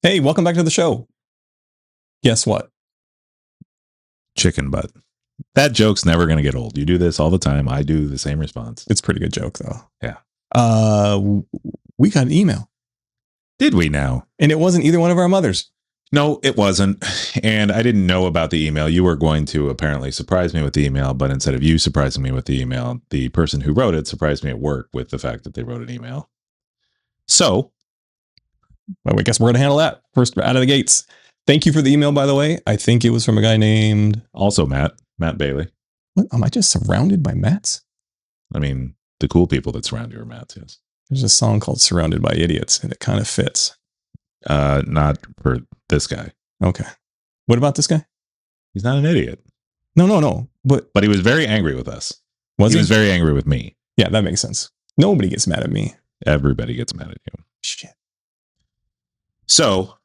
Hey, welcome back to the show. Guess what? Chicken butt. That joke's never going to get old. You do this all the time. I do the same response. It's a pretty good joke, though. Yeah. We got an email. Did we now? And it wasn't either one of our mothers. No, it wasn't. And I didn't know about the email. You were going to apparently surprise me with the email, but instead of you surprising me with the email, the person who wrote it surprised me at work with the fact that they wrote an email. So, well, I guess we're going to handle that first out of the gates. Thank you for the email, by the way. I think it was from a guy named... Also Matt Bailey. What? Am I just surrounded by Matts? I mean, the cool people that surround you are Matts, yes. There's a song called Surrounded by Idiots, and it kind of fits. Not for this guy. Okay. What about this guy? He's not an idiot. No. But he was very angry with us. Was he? He was very angry with me. Yeah, that makes sense. Nobody gets mad at me. Everybody gets mad at you. Shit. So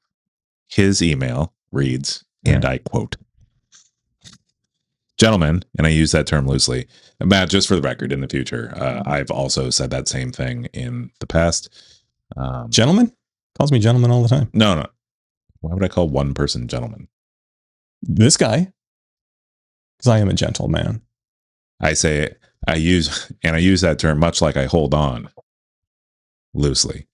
his email reads, and I quote, "Gentlemen," and I use that term loosely. And Matt, just for the record, in the future, I've also said that same thing in the past. Gentlemen? Calls me gentleman all the time. No. Why would I call one person gentleman? This guy. Because I am a gentleman. I use that term much like I hold on loosely.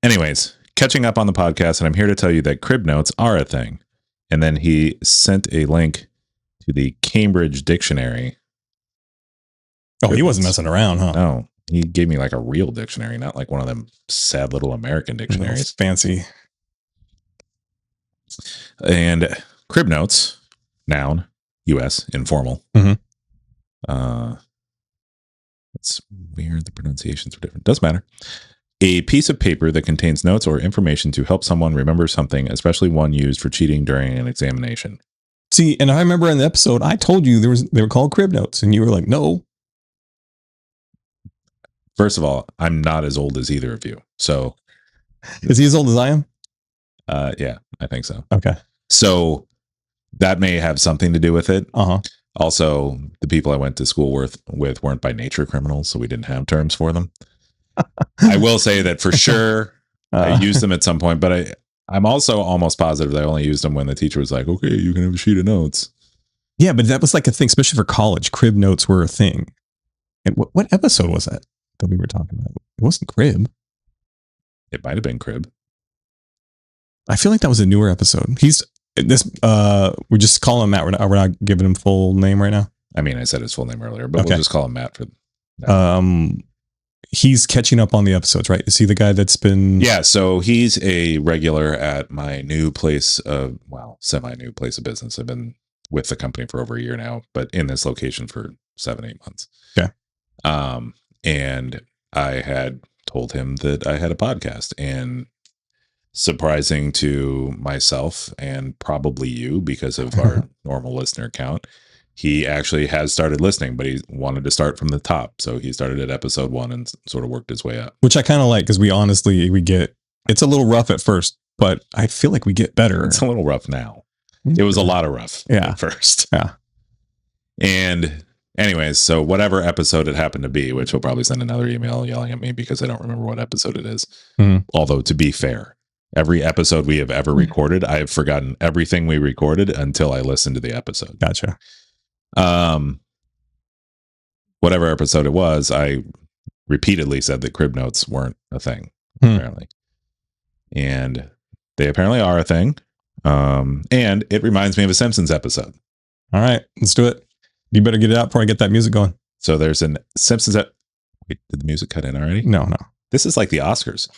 Anyways, catching up on the podcast, and I'm here to tell you that crib notes are a thing. And then he sent a link to the Cambridge Dictionary. Oh, he wasn't messing around, huh? No, he gave me like a real dictionary, not like one of them sad little American dictionaries. Fancy. And crib notes, noun, U.S., informal. Mm-hmm. It's weird. The pronunciations are different. Doesn't matter. A piece of paper that contains notes or information to help someone remember something, especially one used for cheating during an examination. See, and I remember in the episode, I told you they were called crib notes, and you were like, no. First of all, I'm not as old as either of you. So is he as old as I am? Yeah, I think so. Okay. So that may have something to do with it. Uh-huh. Also, the people I went to school with weren't by nature criminals, so we didn't have terms for them. I will say that for sure I used them at some point, but I'm also almost positive that I only used them when the teacher was like, okay, you can have a sheet of notes. Yeah, but that was like a thing, especially for college. Crib notes were a thing. And what episode was that we were talking about? It wasn't crib. It might have been crib. I feel like that was a newer episode. We just call him Matt. We're not giving him full name right now. I mean, I said his full name earlier, but okay. We'll just call him Matt for now. He's catching up on the episodes, right? Is he the guy that's been... Yeah, so he's a regular at my new place of, semi-new place of business. I've been with the company for over a year now, but in this location for 7-8 months. Okay. And I had told him that I had a podcast, and surprising to myself and probably you because of our normal listener count, he actually has started listening, but he wanted to start from the top. So he started at episode 1 and sort of worked his way up. Which I kind of like, because we get, it's a little rough at first, but I feel like we get better. It's a little rough now. It was a lot of rough at first. Yeah. And anyways, so whatever episode it happened to be, which he'll probably send another email yelling at me because I don't remember what episode it is. Mm-hmm. Although, to be fair, every episode we have ever recorded, I have forgotten everything we recorded until I listened to the episode. Gotcha. Whatever episode it was, I repeatedly said that crib notes weren't a thing, apparently. And they apparently are a thing. And it reminds me of a Simpsons episode. All right, let's do it. You better get it out before I get that music going. So there's an Simpsons. Wait, did the music cut in already? No. This is like the Oscars.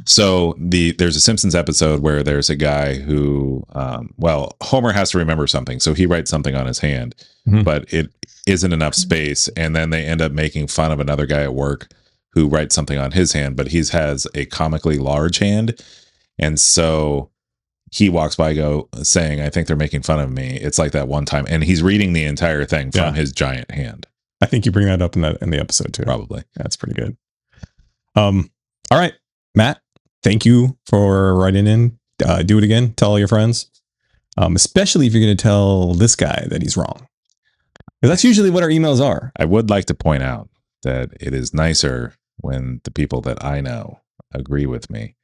So there's a Simpsons episode where there's a guy who, Homer has to remember something. So he writes something on his hand, but it isn't enough space. And then they end up making fun of another guy at work who writes something on his hand, but he has a comically large hand. And so he walks by saying, I think they're making fun of me. It's like that one time. And he's reading the entire thing from his giant hand. I think you bring that up in the episode too. Probably. That's pretty good. All right. Matt, thank you for writing in. Do it again. Tell all your friends, especially if you're going to tell this guy that he's wrong. Because that's usually what our emails are. I would like to point out that it is nicer when the people that I know agree with me.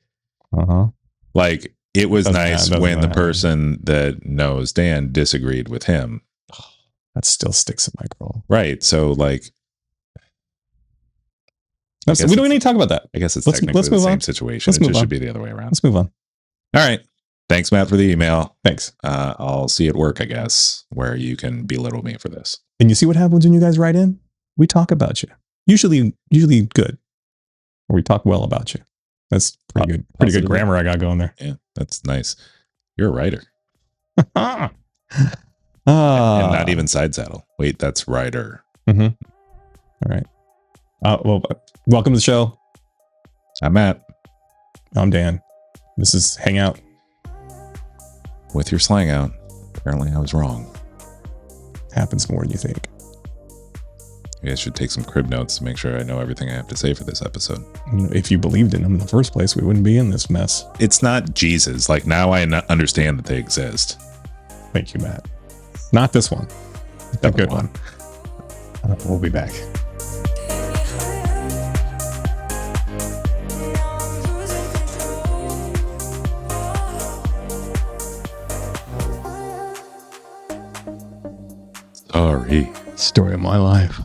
Uh-huh. Like, it was nice when the matter. person that knows Dan disagreed with him. That still sticks in my crawl. Right. So, like, We don't need to talk about that. I guess it's Let's technically move the same on. situation. It just should be the other way around. Let's move on. All right. Thanks, Matt, for the email. Thanks. I'll see you at work, I guess, where you can belittle me for this. And you see what happens when you guys write in? We talk about you. Usually good. Or we talk well about you. That's pretty good. Pretty good grammar I got going there. Yeah, that's nice. You're a writer. And not even side saddle. Wait, that's writer. Mm-hmm. All right. Well, welcome to the show. I'm Matt. I'm Dan. This is Hangout. With your slang out. Apparently I was wrong. Happens more than you think. You guys should take some crib notes to make sure I know everything I have to say for this episode. If you believed in them in the first place, we wouldn't be in this mess. It's not Jesus. Like, now I understand that they exist. Thank you, Matt. Not this one. A good one. We'll be back. Sorry. Story of my life.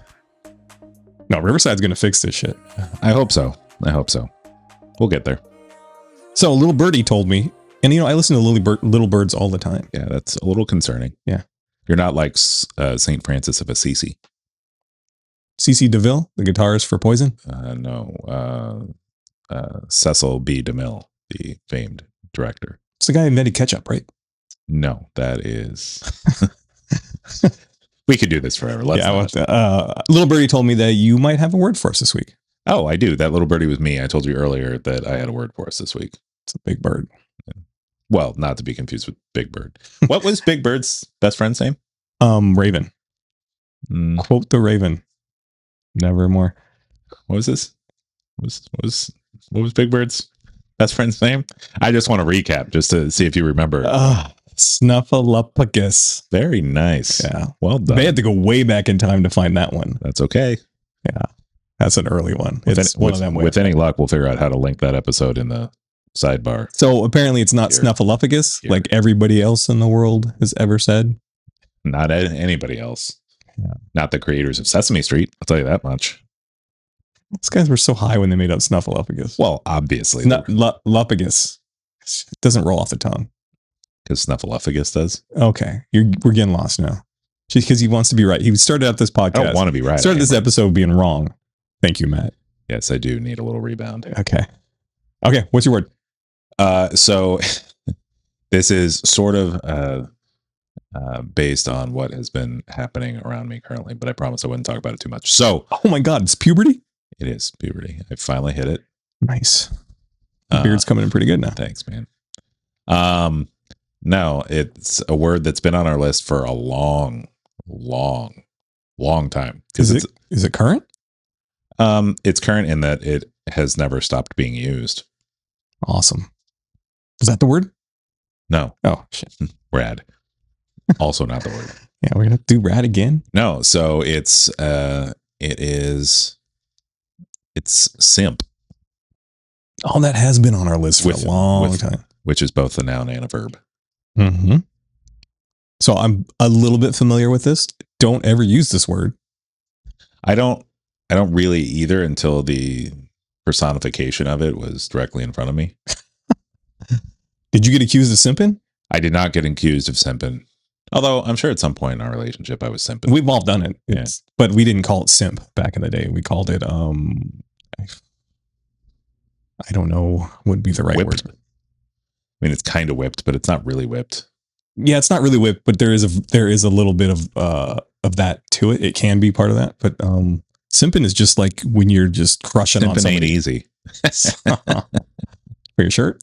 No, Riverside's going to fix this shit. I hope so. We'll get there. So, Little Birdie told me, and I listen to Little Birds all the time. Yeah, that's a little concerning. Yeah. You're not like St. Francis of Assisi. CC DeVille, the guitarist for Poison? No. Cecil B. DeMille, the famed director. It's the guy who invented ketchup, right? No, that is... We could do this forever. Little Birdie told me that you might have a word for us this week. Oh, I do. That little birdie was me. I told you earlier that I had a word for us this week. It's a big bird. Yeah. Well, not to be confused with Big Bird. What was Big Bird's best friend's name? Raven. Quote the Raven. Nevermore. What was this? What was Big Bird's best friend's name? I just want to recap just to see if you remember. Snuffleupagus. Very nice. Yeah. Well done. They had to go way back in time to find that one. That's okay. Yeah. That's an early one. With any luck, we'll figure out how to link that episode in the sidebar. So apparently it's not Snuffleupagus like everybody else in the world has ever said. Not anybody else. Yeah. Not the creators of Sesame Street. I'll tell you that much. These guys were so high when they made up Snuffleupagus. Well, obviously. Lupagus. It doesn't roll off the tongue. Because Snuffleupagus does. Okay. We're getting lost now. Just because he wants to be right. He started out this podcast. I don't want to be right. Started this episode being wrong. Thank you, Matt. Yes, I do need a little rebound. Okay. What's your word? So this is sort of based on what has been happening around me currently, but I promise I wouldn't talk about it too much. So, oh my God, it's puberty? It is puberty. I finally hit it. Nice. The beard's coming in pretty good now. Thanks, man. No, it's a word that's been on our list for a long time. Is it current? It's current in that it has never stopped being used. Awesome. Was that the word? No. Oh, shit. Rad. Also not the word. Yeah, we're going to do rad again? No, so it's simp. Oh, that has been on our list for a long time. Which is both a noun and a verb. Mm-hmm. So I'm a little bit familiar with this. Don't ever use this word. I don't really either until the personification of it was directly in front of me. Did you get accused of simping? I did not get accused of simping. Although I'm sure at some point in our relationship I was simping. We've all done it. But we didn't call it simp back in the day. We called it I don't know would be the right word. I mean, it's kind of whipped, but it's not really whipped. Yeah, it's not really whipped, but there is a little bit of that to it. It can be part of that, but simping is just like when you're just crushing on somebody. Simping ain't easy. For your shirt?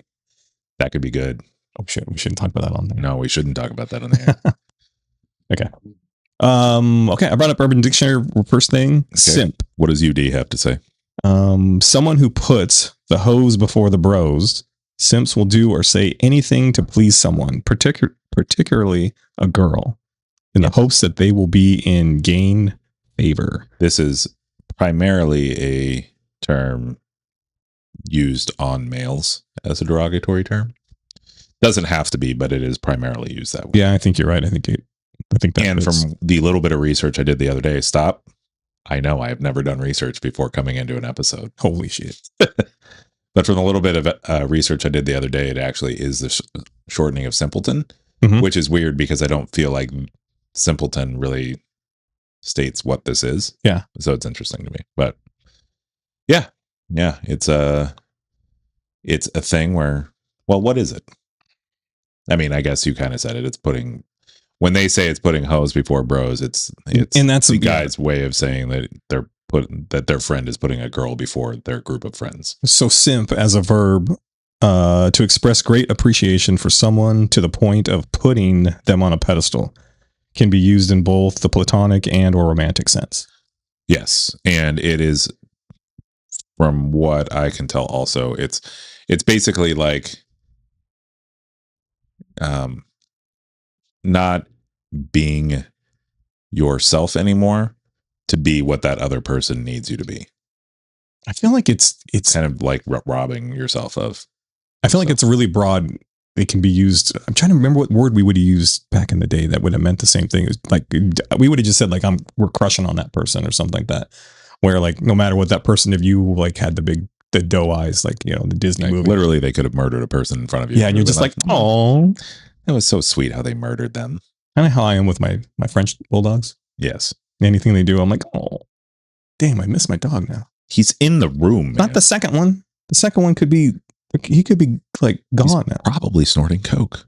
That could be good. Oh shit, we shouldn't talk about that on there. No, we shouldn't talk about that on the air. Okay. Okay, I brought up Urban Dictionary first thing. Okay. Simp. What does UD have to say? Someone who puts the hoes before the bros. Simps will do or say anything to please someone, particularly a girl, in the hopes that they will gain favor. This is primarily a term used on males as a derogatory term. Doesn't have to be, but it is primarily used that way. Yeah, I think you're right. I think that. And from the little bit of research I did the other day, I know I have never done research before coming into an episode. Holy shit. But from the little bit of research I did the other day, it actually is the shortening of simpleton, which is weird because I don't feel like simpleton really states what this is. Yeah. So it's interesting to me. But yeah, it's a thing where, well, what is it? I mean, I guess you kind of said it. It's when they say it's putting hoes before bros, it's and that's the guy's way of saying that their friend is putting a girl before their group of friends. So simp as a verb, to express great appreciation for someone to the point of putting them on a pedestal, can be used in both the platonic and or romantic sense. Yes, and it is, from what I can tell, also it's basically like not being yourself anymore to be what that other person needs you to be. I feel like it's kind of like robbing yourself of. I feel like it's a really broad. It can be used. I'm trying to remember what word we would have used back in the day that would have meant the same thing. Like we would have just said like we're crushing on that person or something like that. Where like no matter what that person, if you like had the doe eyes, like the Disney movie, literally they could have murdered a person in front of you. Yeah, and you're just like, oh, it was so sweet how they murdered them. Kind of how I am with my French bulldogs. Yes, anything they do, I'm like, oh, damn, I miss my dog now. He's in the room. Not the second one. The second one could be. He could be like gone now. Probably snorting coke.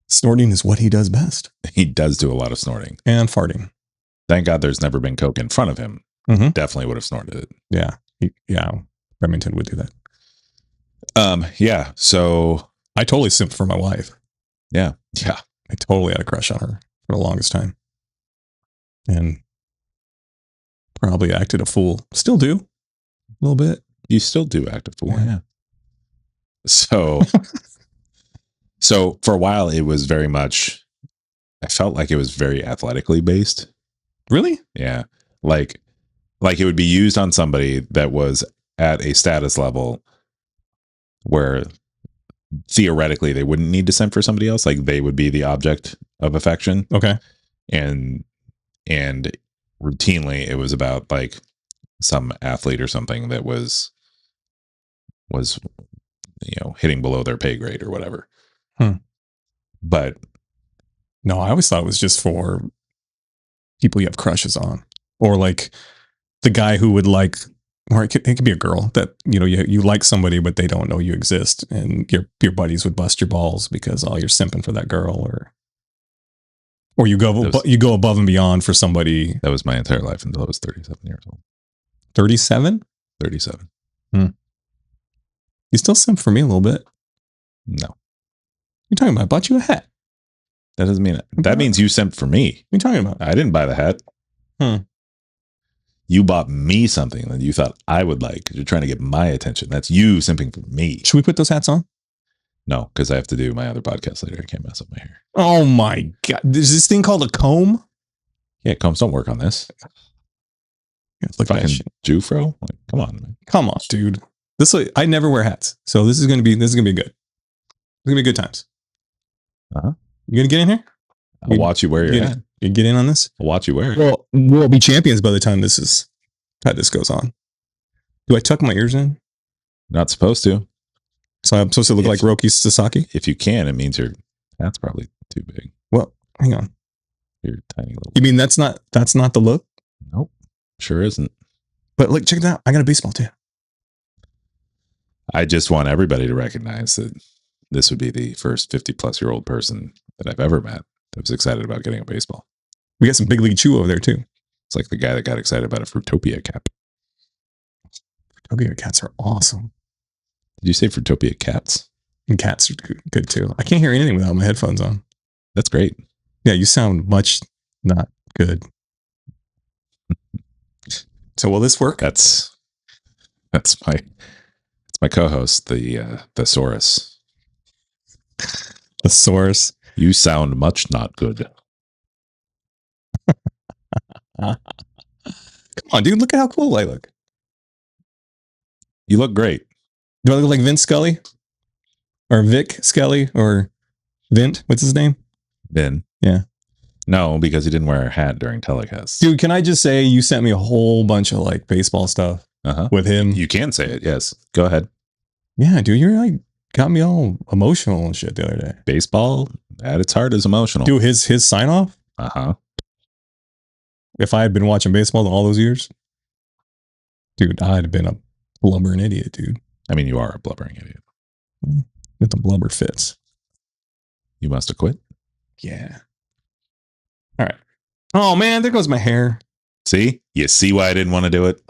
Snorting is what he does best. He does do a lot of snorting and farting. Thank God there's never been coke in front of him. Mm-hmm. Definitely would have snorted it. Yeah, Remington would do that. Yeah. So I totally simped for my wife. Yeah. I totally had a crush on her for the longest time, and probably acted a fool. Still do. A little bit. You still do act a fool. Yeah. So for a while it was very much, I felt like it was very athletically based. Really? Yeah. Like it would be used on somebody that was at a status level where theoretically they wouldn't need to simp for somebody else. Like they would be the object of affection. Okay. And routinely it was about like some athlete or something that was hitting below their pay grade or whatever. But no, I always thought it was just for people you have crushes on, or like the guy who would like, or it could be a girl that you like somebody but they don't know you exist, and your buddies would bust your balls because you're simping for that girl, or you go above and beyond for somebody. That was my entire life until I was 37 years old. 37? 37. You still simp for me a little bit. No. You're talking about I bought you a hat. That doesn't mean it. That means you simped for me. What are you talking about? I didn't buy the hat. You bought me something that you thought I would like because you're trying to get my attention. That's you simping for me. Should we put those hats on? No, because I have to do my other podcast later. I can't mess up my hair. Oh my God. There's this thing called a comb? Yeah, combs don't work on this. Look at fucking Jufro. Like, come on, man. Come on, dude. I never wear hats, so this is gonna be good. It's gonna be good times. You gonna get in here? I'll watch you wear your hat. You get in on this? I'll watch you wear it. Well, we'll be champions by the time this goes on. Do I tuck my ears in? Not supposed to. So I'm supposed to look like Roki Sasaki? If you can, it means your hat's probably too big. Well, hang on. You're tiny little. You mean that's not the look? Nope. Sure isn't. But look, check it out. I got a baseball too. I just want everybody to recognize that this would be the first 50-plus-year-old person that I've ever met that was excited about getting a baseball. We got some big league chew over there too. It's like the guy that got excited about a Fruitopia cap. Fruitopia cats are awesome. Did you say Fruitopia cats? And cats are good too. I can't hear anything without my headphones on. That's great. Yeah, you sound much not good. So will this work? That's my co-host, the Thesaurus. Thesaurus. You sound much not good. Come on, dude. Look at how cool I look. You look great. Do I look like Vince Scully? Or Vic Scully? Or Vint? What's his name? Vin. Yeah. No, because he didn't wear a hat during telecast. Dude, can I just say you sent me a whole bunch of like baseball stuff with him? You can say it. Yes. Go ahead. Yeah, dude, you're like got me all emotional and shit the other day. Baseball at its heart is emotional. Dude, his sign off. If I had been watching baseball all those years, dude, I'd have been a blubbering idiot, dude. I mean, you are a blubbering idiot. With the blubber fits. You must have quit. Yeah. All right. Oh man, there goes my hair. See? You see why I didn't want to do it?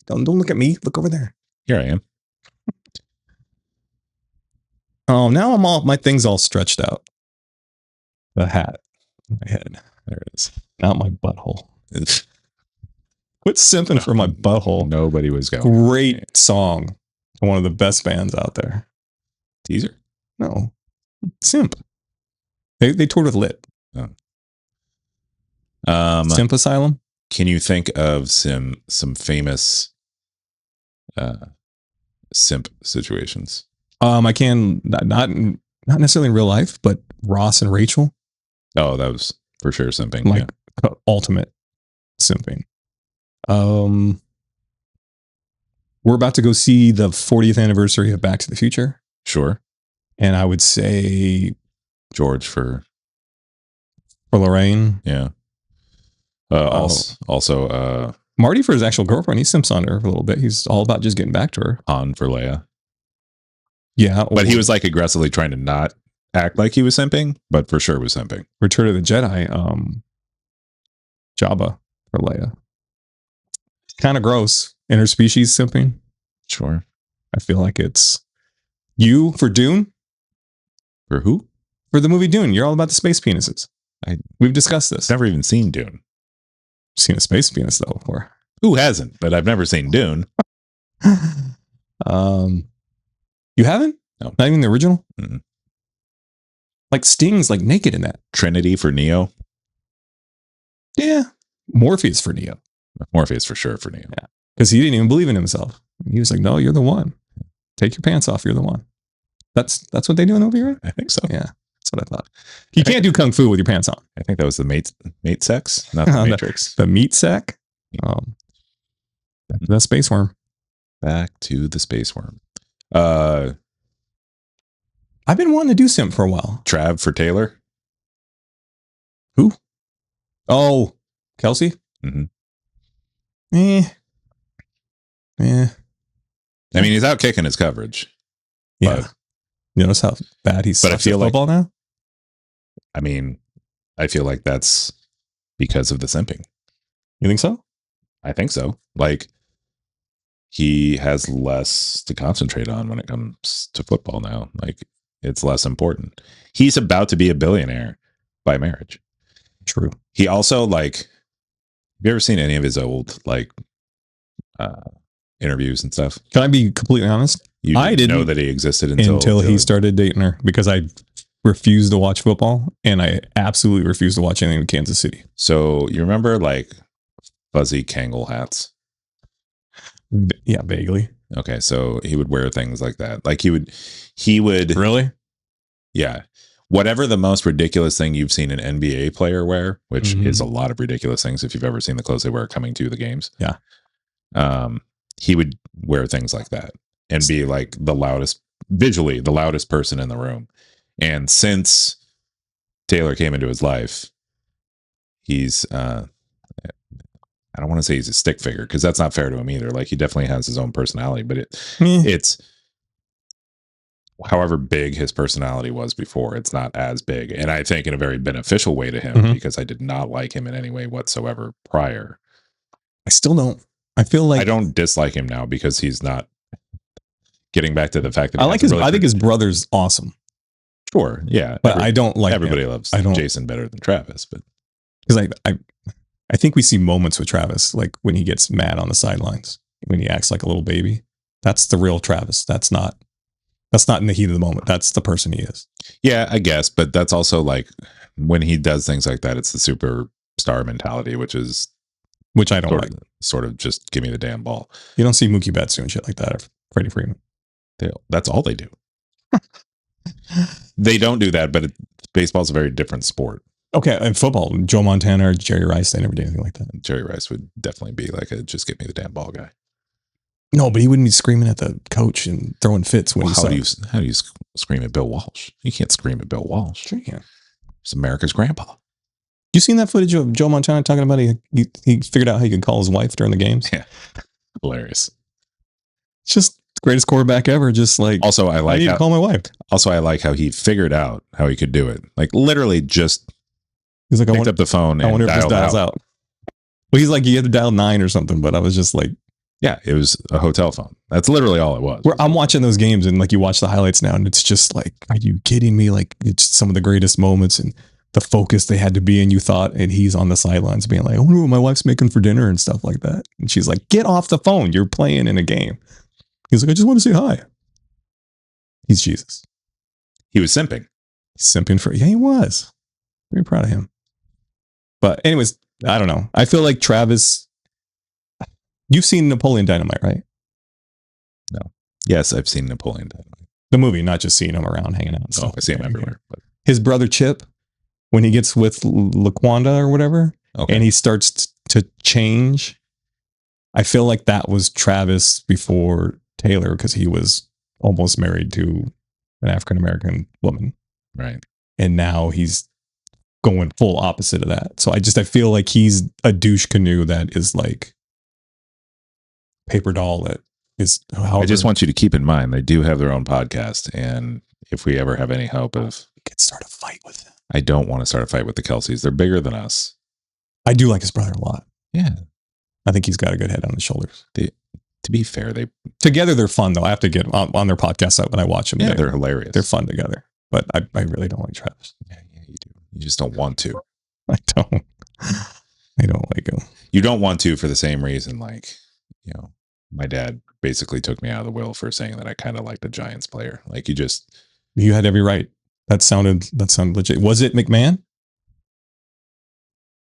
Don't look at me. Look over there. Here I am. Oh, now my thing's all stretched out. The hat. My head. There it is. Not my butthole. Quit simping for my butthole. Nobody was going. Great song. One of the best bands out there. Teaser? No. Simp. They toured with Lit. Simp Asylum. Can you think of some famous simp situations? I can not necessarily in real life, but Ross and Rachel. Oh, that was for sure simping. Like ultimate simping. We're about to go see the 40th anniversary of Back to the Future. Sure. And I would say George for Lorraine. Yeah. Also, Marty for his actual girlfriend. He simps on her a little bit. He's all about just getting back to her. Han for Leia. Yeah. But he was like aggressively trying to not act like he was simping, but for sure was simping. Return of the Jedi, Jabba for Leia. Kind of gross. Interspecies simping. Sure. I feel like it's you for Dune. For who? For the movie Dune. You're all about the space penises. We've discussed this. Never even seen Dune. Seen a space penis though before. Who hasn't? But I've never seen Dune. You haven't? No. Not even the original? Mm-mm. Like Sting's like naked in that. Trinity for Neo. Yeah. Morpheus for Neo. Morpheus for sure for Neo. Yeah. Because he didn't even believe in himself. He was like, no, you're the one. Take your pants off. You're the one. That's what they do in the movie, right? I think so. Yeah. That's what I thought. You can't do kung fu with your pants on. I think that was the mate sex, not the Matrix. The meat sack. The space worm. Back to the space worm. I've been wanting to do simp for a while. Trav for Taylor. Who? Oh, Kelsey? Mm-hmm. Yeah. I mean, he's out kicking his coverage. Yeah. But, you notice how bad he's but I feel like football now? I mean, I feel like that's because of the simping. You think so? I think so. Like, he has less to concentrate on when it comes to football now. Like, it's less important. He's about to be a billionaire by marriage. True. He also, like, have you ever seen any of his old, like, interviews and stuff? Can I be completely honest? I didn't know that he existed until he started dating her, because I refused to watch football, and I absolutely refused to watch anything in Kansas City. So you remember like fuzzy Kangol hats? Yeah, vaguely. Okay, so he would wear things like that. Like he would Really? Yeah. Whatever the most ridiculous thing you've seen an NBA player wear, which is a lot of ridiculous things if you've ever seen the clothes they wear coming to the games. Yeah. He would wear things like that and be like visually the loudest person in the room. And since Taylor came into his life, he's I don't want to say he's a stick figure, because that's not fair to him either. Like, he definitely has his own personality, but it's however big his personality was before, it's not as big. And I think in a very beneficial way to him, because I did not like him in any way whatsoever prior. I still don't. I feel like I don't dislike him now, because he's not getting back to the fact that I think his brother's awesome. Sure. Yeah. But I don't like everybody him. loves Jason better than Travis, but because I think we see moments with Travis, like when he gets mad on the sidelines, when he acts like a little baby. That's the real Travis. That's not in the heat of the moment. That's the person he is. Yeah, I guess. But that's also like when he does things like that, it's the superstar mentality, which is which I don't like. Sort of just give me the damn ball. You don't see Mookie Betts doing shit like that, or Freddie Freeman. That's all they do. They don't do that, but baseball's a very different sport. Okay, and football, Joe Montana or Jerry Rice, they never do anything like that. Jerry Rice would definitely be like a just give me the damn ball guy. No, but he wouldn't be screaming at the coach and throwing fits when how do you scream at Bill Walsh? You can't scream at Bill Walsh. Sure you can. It's America's grandpa. You seen that footage of Joe Montana talking about he figured out how he could call his wife during the games? Yeah, hilarious. It's just the greatest quarterback ever. Just like also, I need to call my wife. Also, I like how he figured out how he could do it. Like literally, just he's like, picked up the phone. I wonder if this dials out. Well, he's like, you had to dial 9 or something, but I was just like, yeah, it was a hotel phone. That's literally all it was. I'm watching those games and like you watch the highlights now and it's just like, are you kidding me? Like it's some of the greatest moments and the focus they had to be in, you thought, and he's on the sidelines being like, I wonder what my wife's making for dinner and stuff like that. And she's like, get off the phone. You're playing in a game. He's like, I just want to say hi. He's Jesus. He was simping. He's simping for, yeah, he was. Very proud of him. But anyways, I don't know. I feel like Travis, you've seen Napoleon Dynamite, right? No. Yes, I've seen Napoleon Dynamite. The movie, not just seeing him around hanging out and stuff. I see him everywhere. But. His brother Chip, when he gets with Laquanda or whatever, and he starts to change, I feel like that was Travis before Taylor because he was almost married to an African-American woman. Right. And now he's going full opposite of that. So I feel like he's a douche canoe that is like paper doll that is. However, I just want you to keep in mind, they do have their own podcast. And if we ever have any hope of. We could start a fight with them. I don't want to start a fight with the Kelseys. They're bigger than us. I do like his brother a lot. Yeah. I think he's got a good head on his shoulders. To be fair, together they're fun though. I have to get on their podcast when I watch them. Yeah, they're hilarious. They're fun together. But I really don't like Travis. Yeah, you do. You just don't want to. I don't like him. You don't want to for the same reason, like, you know, my dad basically took me out of the will for saying that I kind of liked the Giants player. Like you had every right. That sounded legit. Was it McMahon?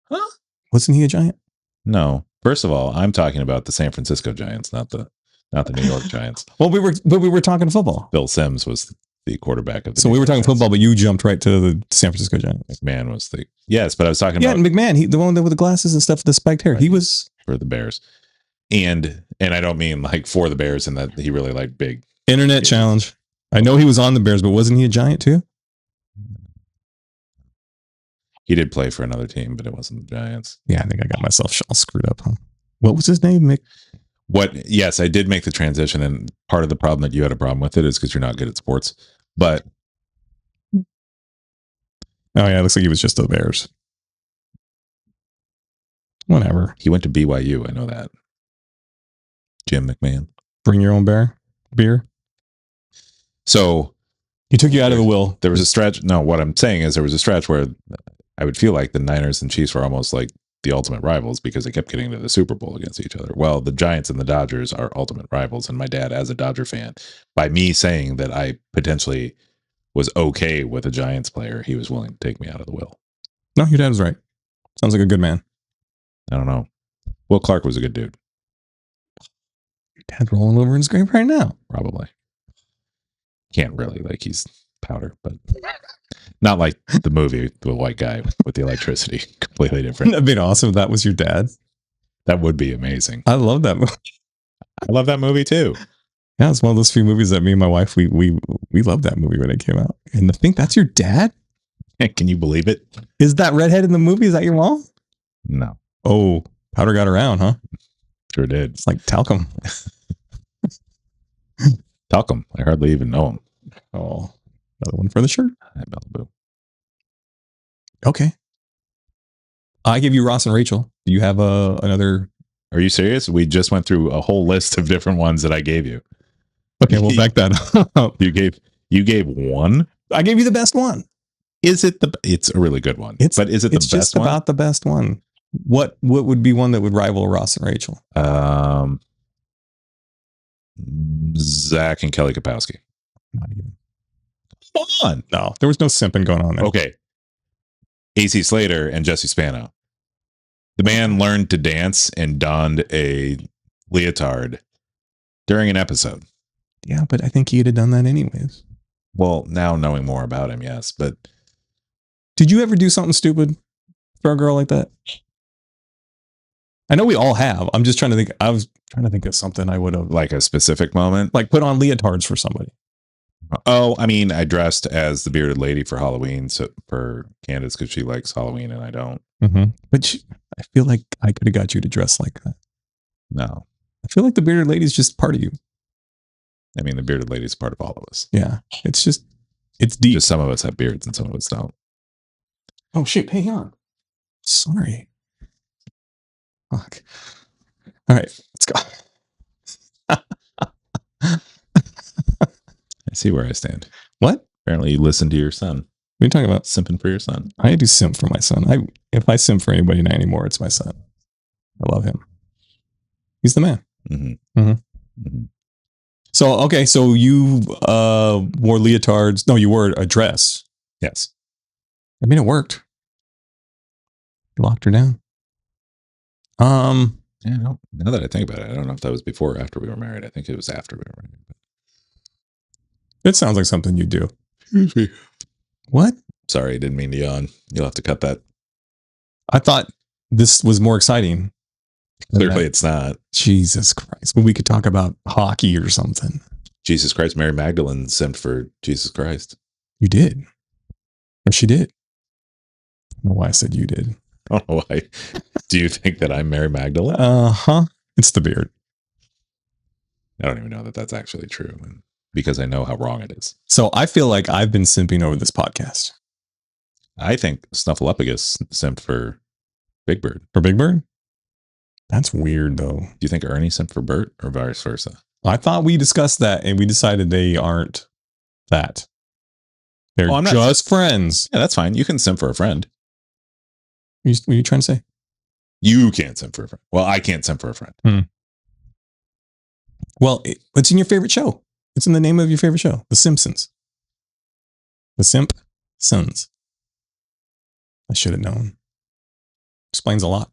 Huh? Wasn't he a Giant? No. First of all, I'm talking about the San Francisco Giants, not the New York Giants. Well, we were talking football. Bill Sims was the quarterback of the. So we were talking football, but you jumped right to the San Francisco Giants. McMahon was yes, but I was talking about McMahon, the one with the glasses and stuff, the spiked hair. Right. He was for the Bears, and I don't mean like for the Bears, and that he really liked big internet challenge. I know he was on the Bears, but wasn't he a Giant too? He did play for another team, but it wasn't the Giants. Yeah, I think I got myself all screwed up. Huh? What was his name, Mick? Yes, I did make the transition, and part of the problem that you had a problem with it is because you're not good at sports. But oh yeah, it looks like he was just the Bears. Whatever. He went to BYU. I know that. Jim McMahon. Bring your own beer. So he took you out of the will. There was a stretch. No, what I'm saying is there was a stretch where I would feel like the Niners and Chiefs were almost like the ultimate rivals because they kept getting to the Super Bowl against each other. Well, the Giants and the Dodgers are ultimate rivals. And my dad, as a Dodger fan, by me saying that I potentially was okay with a Giants player, he was willing to take me out of the will. No, your dad was right. Sounds like a good man. I don't know. Will Clark was a good dude. Your dad's rolling over in his grave right now. Probably. Can't really, like he's powder, but not like the movie, the white guy with the electricity. Completely different. That'd be awesome if that was your dad. That would be amazing. I love that movie. I love that movie too. Yeah, it's one of those few movies that me and my wife, we loved that movie when it came out. And to think that's your dad? Can you believe it? Is that redhead in the movie? Is that your mom? No. Oh, powder got around, huh? Sure did. It's like talcum. Talcum. I hardly even know him. Oh, another one for the shirt. Hi, Malibu. Okay. I give you Ross and Rachel. Do you have another? Are you serious? We just went through a whole list of different ones that I gave you. Okay, we'll back that up. You gave one? I gave you the best one. It's a really good one. But is it the best one? It's just about the best one. What would be one that would rival Ross and Rachel? Zach and Kelly Kapowski. Not even. Come on. No, there was no simping going on there. Okay. AC Slater and Jesse Spano. The man learned to dance and donned a leotard during an episode. Yeah, but I think he'd have done that anyways. Well, now knowing more about him, yes. But did you ever do something stupid for a girl like that? I know we all have. I'm just trying to think. I was trying to think of something I would have, like a specific moment. like put on leotards for somebody. Oh, I mean, I dressed as the bearded lady for Halloween, so for Candace, because she likes Halloween and I don't. Mm-hmm. But I feel like I could have got you to dress like that. No, I feel like the bearded lady is just part of you. I mean, the bearded lady is part of all of us. Yeah, it's deep. Just some of us have beards and some of us don't. Oh shit! Hang on. Sorry. Fuck. All right, let's go. I see where I stand. What? Apparently, you listen to your son. What are you talking about? Simping for your son. I do simp for my son. If I simp for anybody anymore, it's my son. I love him. He's the man. Mm-hmm. Mm-hmm. Mm-hmm. So, okay. So you wore leotards. No, you wore a dress. Yes. I mean, it worked. You locked her down. Yeah, no, now that I think about it, I don't know if that was before or after we were married. I think it was after we were married. It sounds like something you do. Excuse me. What? Sorry, I didn't mean to yawn. You'll have to cut that. I thought this was more exciting. Clearly, it's not. Jesus Christ. Well, we could talk about hockey or something. Jesus Christ, Mary Magdalene sent for Jesus Christ. You did. Or she did. I don't know why I said you did. I don't know why. Do you think that I'm Mary Magdalene? Uh-huh. It's the beard. I don't even know that that's actually true, because I know how wrong it is. So I feel like I've been simping over this podcast. I think Snuffleupagus simped for Big Bird. For Big Bird? That's weird, though. Do you think Ernie simped for Bert or vice versa? I thought we discussed that and we decided they aren't that. They're just friends. Yeah, that's fine. You can simp for a friend. What are you trying to say? You can't simp for a friend. Well, I can't simp for a friend. Well, it's in your favorite show. It's in the name of your favorite show, The Simpsons. The Simpsons. I should have known. Explains a lot.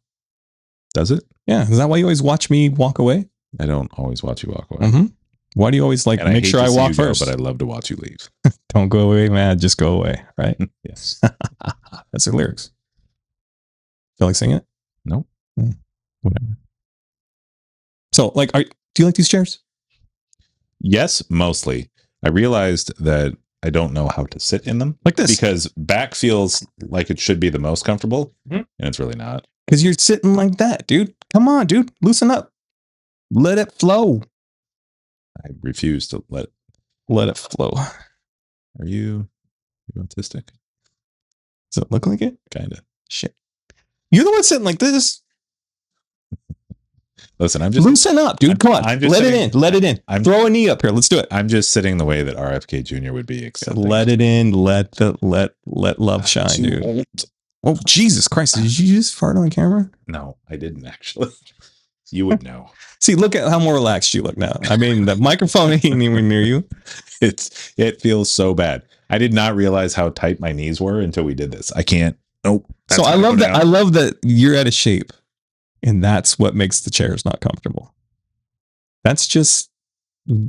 Does it? Yeah. Is that why you always watch me walk away? I don't always watch you walk away. Mm-hmm. Why do you always like make sure I walk first? But I love to watch you leave. Don't go away, man. Just go away. Right? Yes. That's the lyrics. Feel like singing it? No. Whatever. So, like, do you like these chairs? Yes, mostly. I realized that I don't know how to sit in them. Like this. Because back feels like it should be the most comfortable, and it's really not. Because you're sitting like that, dude. Come on, dude. Loosen up. Let it flow. I refuse to let it flow. Are you autistic? Does it look like it? Kind of. Shit. You're the one sitting like this. Listen, I'm just loosen up, dude. Come on. Let it in. Throw a knee up here. Let's do it. I'm just sitting the way that RFK Jr. would be accepting. Let it in. Let love shine, dude. Old. Oh, Jesus Christ. Did you just fart on camera? No, I didn't actually. You would know. See, look at how more relaxed you look now. I mean, the microphone ain't even near you. It feels so bad. I did not realize how tight my knees were until we did this. I can't. Nope. So I love that. I love that you're out of shape, and that's what makes the chairs not comfortable. That's just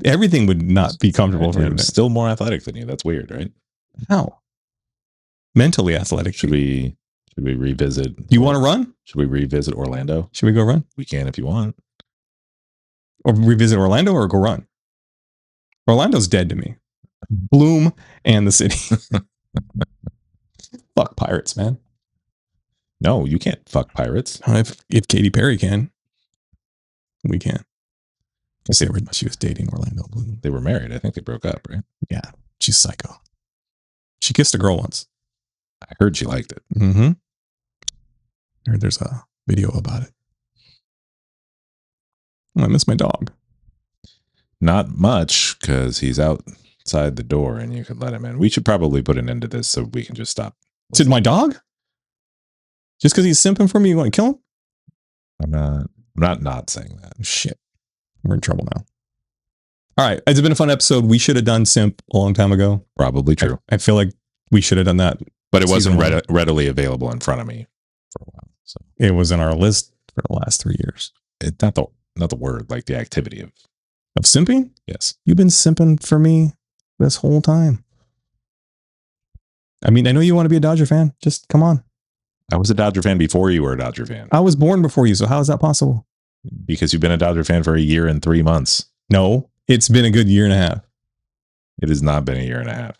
everything would not be comfortable for you. I'm still more athletic than you. That's weird, right? How? Mentally athletic. Should we revisit? Do you want to run? Should we revisit Orlando? Should we go run? We can if you want. Or revisit Orlando or go run? Orlando's dead to me. Bloom and the city. Fuck pirates, man. No, you can't fuck pirates. If Katy Perry can, we can. I say she was dating Orlando Bloom. They were married. I think they broke up, right? Yeah, she's psycho. She kissed a girl once. I heard she liked it. Mm-hmm. I heard there's a video about it. Oh, I miss my dog. Not much, because he's outside the door and you could let him in. We should probably put an end to this so we can just stop. Did my dog? Just because he's simping for me, you want to kill him? I'm not saying that. Shit. We're in trouble now. All right. It's been a fun episode. We should have done Simp a long time ago. Probably true. I feel like we should have done that. But it wasn't readily available in front of me for a while. So It was in our list for the last 3 years. it's not the word, like the activity of. Of simping? Yes. You've been simping for me this whole time. I mean, I know you want to be a Dodger fan. Just come on. I was a Dodger fan before you were a Dodger fan. I was born before you, so how is that possible? Because you've been a Dodger fan for a year and 3 months. No, it's been a good year and a half. It has not been a year and a half.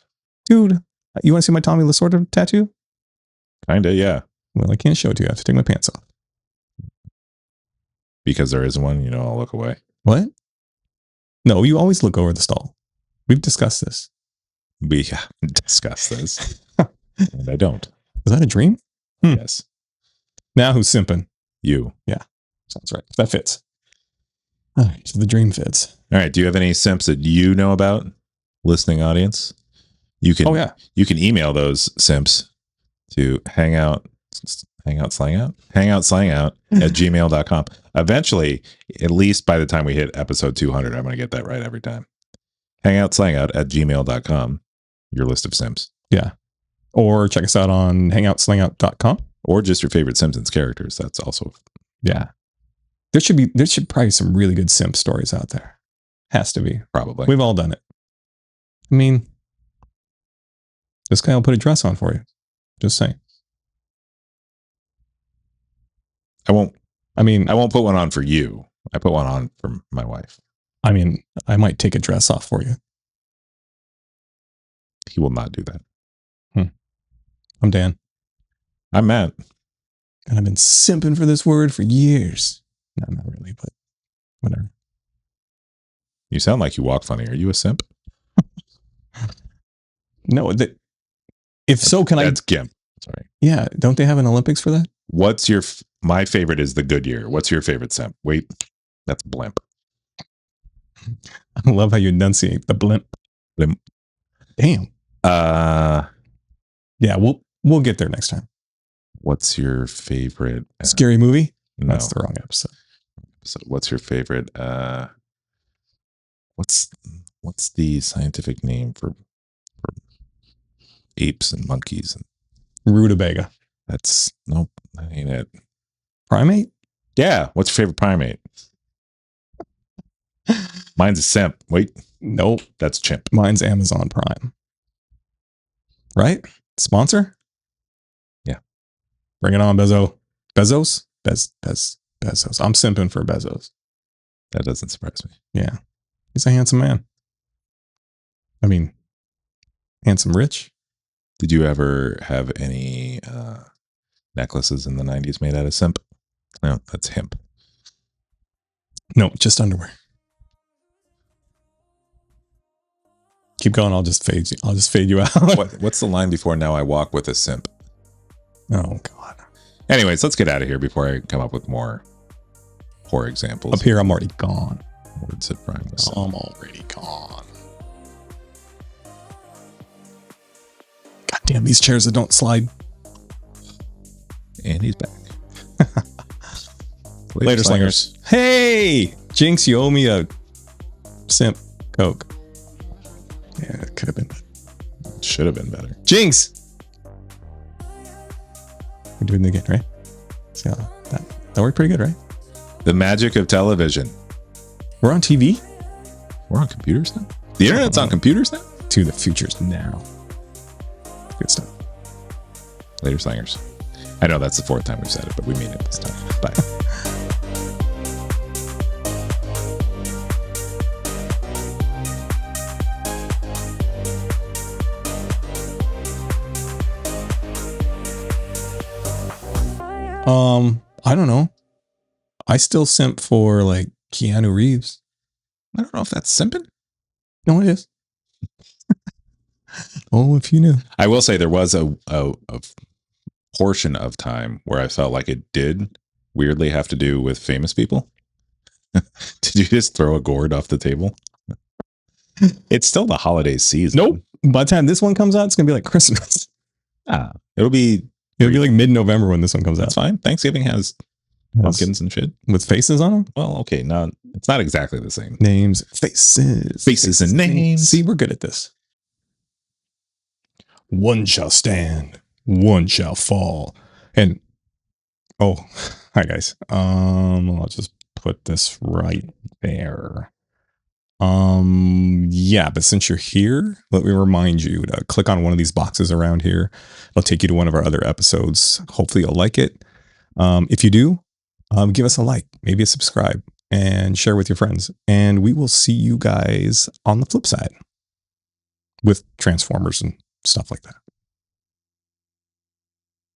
Dude, you want to see my Tommy Lasorda tattoo? Kinda, yeah. Well, I can't show it to you. I have to take my pants off. Because there is one, I'll look away. What? No, you always look over the stall. We've discussed this. We discussed this. And I don't. Was that a dream? Yes. Now who's simping? You. Sounds right. That fits. All right, so the dream fits. All right. Do you have any simps that you know about, listening audience? You can. Oh, yeah. You can email those simps to hangout slang out at gmail.com. Eventually, at least by the time we hit episode 200, I'm going to get that right every time. Hangoutslangout at gmail.com. Your list of simps. Yeah. Or check us out on hangoutslangout.com. Or just your favorite Simpsons characters. That's also. Yeah. There should probably some really good simp stories out there. Has to be. Probably. We've all done it. I mean, this guy will put a dress on for you. Just saying. I won't I put one on for you. I put one on for my wife. I mean, I might take a dress off for you. He will not do that. I'm Dan. I'm Matt. And I've been simping for this word for years. No, not really, but whatever. You sound like you walk funny. Are you a simp? No, if so, can That's Gimp. Sorry. Yeah, don't they have an Olympics for that? What's your? My favorite is the Goodyear. What's your favorite simp? Wait, that's blimp. I love how you enunciate the blimp. Blimp. Damn. Yeah, we'll get there next time. What's your favorite? Scary movie? No. That's the wrong episode. So what's your favorite? What's the scientific name for apes and monkeys? Rutabaga. That's nope. That ain't it. Primate? Yeah. What's your favorite primate? Mine's a simp. Wait. Nope. That's chimp. Mine's Amazon Prime. Right? Sponsor? Yeah. Bring it on, Bezos. Bezos? Bezos. I'm simping for Bezos. That doesn't surprise me. Yeah. He's a handsome man. I mean, handsome rich. Did you ever have any necklaces in the 90s made out of simp? No, that's hemp. No, just underwear. Keep going. I'll just fade you out. What's the line before now I walk with a simp? Oh, God. Anyways, let's get out of here before I come up with more poor examples. Up here, I'm already gone. Words that rhyme with simp. I'm already gone. God damn, these chairs that don't slide. And he's back. Later, slingers. Hey, Jinx, you owe me a simp Coke. Yeah, it could have been better. Should have been better. Jinx! We're doing it again, right? See how that worked pretty good, right? The magic of television. We're on TV? We're on computers now? The internet's on computers now? To the futures now. Good stuff. Later, slangers. I know that's the fourth time we've said it, but we mean it this time. Bye. I don't know. I still simp for like Keanu Reeves. I don't know if that's simping. No, it is. Oh, if you knew. I will say there was a portion of time where I felt like it did weirdly have to do with famous people. Did you just throw a gourd off the table? It's still the holiday season. Nope. By the time this one comes out, it's gonna be like Christmas. It'll be like mid-November when this one comes out. That's fine. Thanksgiving has pumpkins and shit with faces on them. Well, okay, it's not exactly the same. Names, faces and names. See, we're good at this. One shall stand, one shall fall. And Oh, hi guys. I'll just put this right there. Yeah, but since you're here, let me remind you to click on one of these boxes around here. It'll take you to one of our other episodes. Hopefully you'll like it. If you do, give us a like, maybe a subscribe, and share with your friends. And we will see you guys on the flip side with Transformers and stuff like that.